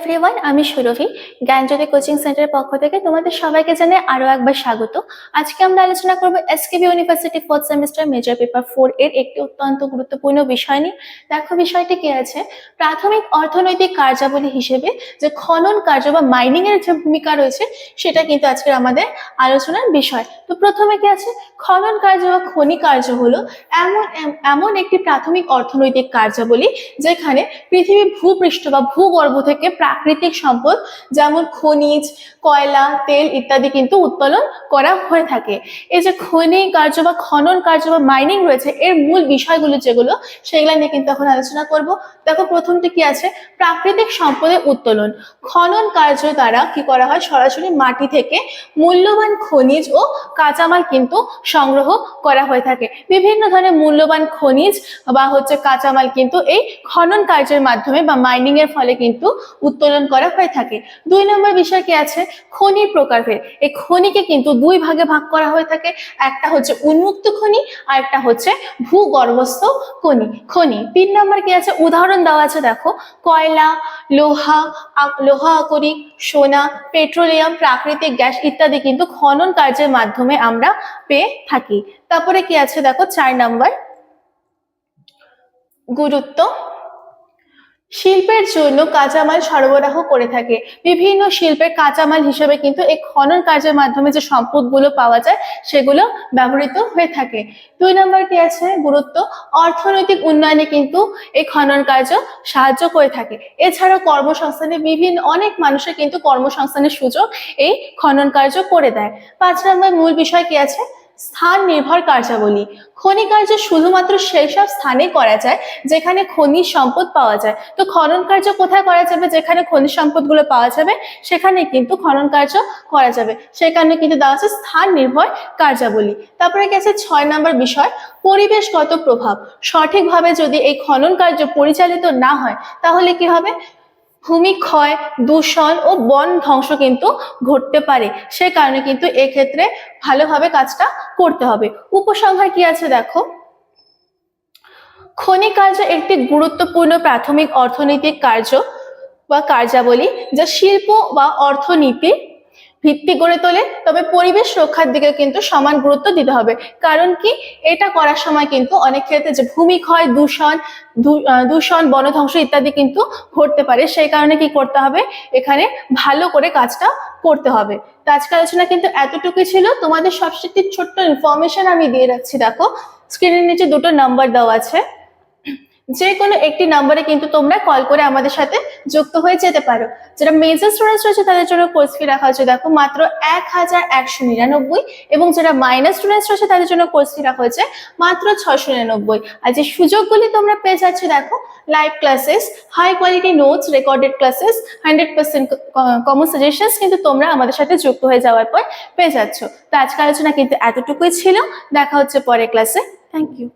Everyone, আমি সুরভি। জ্ঞানজ্যোতি coaching সেন্টারের পক্ষ থেকে তোমাদের সবাইকে জানাই আরো একবার স্বাগত। আজকে আমরা আলোচনা করব SKB university 4th semester major paper 4 এর একটি অত্যন্ত গুরুত্বপূর্ণ বিষয় নিয়ে। দেখো বিষয়টি কি আছে, প্রাথমিক অর্থনৈতিক কার্যাবলী হিসেবে যে খনন কার্য বা মাইনিং এর যে ভূমিকা রয়েছে সেটা কিন্তু আজকে আমাদের আলোচনার বিষয়। তো প্রথমে কি আছে, খনন কার্য বা খনি কার্য হলো এমন একটি প্রাথমিক অর্থনৈতিক কার্যাবলী যেখানে পৃথিবীর ভূপৃষ্ঠ বা ভূগর্ভ থেকে প্রাকৃতিক সম্পদ যেমন খনিজ, কয়লা, তেল ইত্যাদি কিন্তু উত্তোলন করা হয়ে থাকে। এই যে খনি কার্য বা খনন কার্য বা মাইনিং রয়েছে, এর মূল বিষয়গুলো যেগুলো সেগুলো নিয়ে কিন্তু এখন আলোচনা করব। দেখো প্রথমটি কি আছে, প্রাকৃতিক সম্পদের উত্তোলন। খনন কার্য দ্বারা কি করা হয়, সরাসরি মাটি থেকে মূল্যবান খনিজ ও কাঁচামাল কিন্তু সংগ্রহ করা হয়ে থাকে। বিভিন্ন ধরনের মূল্যবান খনিজ বা কাঁচামাল কিন্তু এই খনন কার্যের মাধ্যমে বা মাইনিং এর ফলে কিন্তু উত্তোলন করা হয়ে থাকে। 2 নম্বর বিষয় কি আছে, খনির প্রকারভেদ। এই খনিকে কিন্তু 2 ভাগে ভাগ করা হয়ে থাকে, একটা হচ্ছে উন্মুক্ত খনি আর একটা হচ্ছে ভূগর্ভস্থ খনি। 3 নম্বর কি আছে, উদাহরণ দেওয়া আছে দেখো, কয়লা, লোহা আকরিক, সোনা, পেট্রোলিয়াম, প্রাকৃতিক গ্যাস ইত্যাদি কিন্তু খনন কার্যের মাধ্যমে আমরা পেয়ে থাকি। তারপরে কি আছে দেখো 4 নম্বর, গুরুত্ব। শিল্পের জন্য কাঁচামাল সরবরাহ করে থাকে। বিভিন্ন শিল্পের কাঁচামাল হিসেবে কিন্তু এই খনন কার্যের মাধ্যমে যে সম্পদগুলো পাওয়া যায় সেগুলো ব্যবহৃত হয়ে থাকে। 2 নম্বর কি আছে, গুরুত্ব। অর্থনৈতিক উন্নয়নে কিন্তু এই খনন কার্য সাহায্য করে থাকে। এছাড়াও কর্মসংস্থানে অনেক মানুষের কিন্তু কর্মসংস্থানের সুযোগ এই খনন কার্য করে দেয়। 5 নম্বর মূল বিষয় কি আছে, স্থান নির্ভর কার্যাবলী। খনি কার্য শুধুমাত্র সেই সব স্থানে করা যায় যেখানে খনিজ সম্পদ পাওয়া যায়। তো খনন কার্য কোথায় করা যাবে, যেখানে খনিজ সম্পদগুলো পাওয়া যাবে সেখানে কিন্তু খনন কার্য করা যাবে। সেই কারণে কিন্তু দেওয়া আছে স্থান নির্ভর কার্যাবলী। তারপরে কি আছে 6 নম্বর বিষয়, পরিবেশগত প্রভাব। সঠিকভাবে যদি এই খনন কার্য পরিচালিত না হয় তাহলে কি হবে, ভূমিক্ষয়, দূষণ ও বন ধ্বংস কিন্তু ঘটতে পারে। সে কারণে কিন্তু এক্ষেত্রে ভালোভাবে কাজটা করতে হবে। উপসংহার কি আছে দেখো, খনি কার্য একটি গুরুত্বপূর্ণ প্রাথমিক অর্থনৈতিক কার্য বা কার্যাবলী যা শিল্প বা অর্থনীতি ভিত্তি গড়ে তোলে। তবে পরিবেশ রক্ষার দিকে কিন্তু সমান গুরুত্ব দিতে হবে। কারণ কি, এটা করার সময় কিন্তু অনেক ক্ষেত্রে যে ভূমিক্ষয়, দূষণ, বনধ্বংস ইত্যাদি কিন্তু ঘটতে পারে। সেই কারণে কি করতে হবে, এখানে ভালো করে কাজটা করতে হবে। তো আজকের আলোচনা কিন্তু এতটুকুই ছিল। তোমাদের সবচেয়ে ছোট্ট ইনফরমেশন আমি দিয়ে রাখছি, দেখো স্ক্রিনের নিচে 2টো নাম্বার দেওয়া আছে, যে কোনো একটি নাম্বারে কিন্তু তোমরা কল করে আমাদের সাথে যুক্ত হয়ে যেতে পারো। যারা মেজর স্টুডেন্টস রয়েছে তাদের জন্য কোর্স ফি রাখা হয়েছে দেখো মাত্র 1199, এবং যারা মাইনর স্টুডেন্টস রয়েছে তাদের জন্য কোর্স ফি রাখা হয়েছে মাত্র 699। আর যে সুযোগগুলি তোমরা পেয়ে যাচ্ছ দেখো, live classes, high quality notes, recorded classes, 100% common suggestions কিন্তু তোমরা আমাদের সাথে যুক্ত হয়ে যাওয়ার পর পেয়ে যাচ্ছ। তো আজকের আলোচনা কিন্তু এতটুকুই ছিল। দেখা হচ্ছে পরের ক্লাসে। Thank you.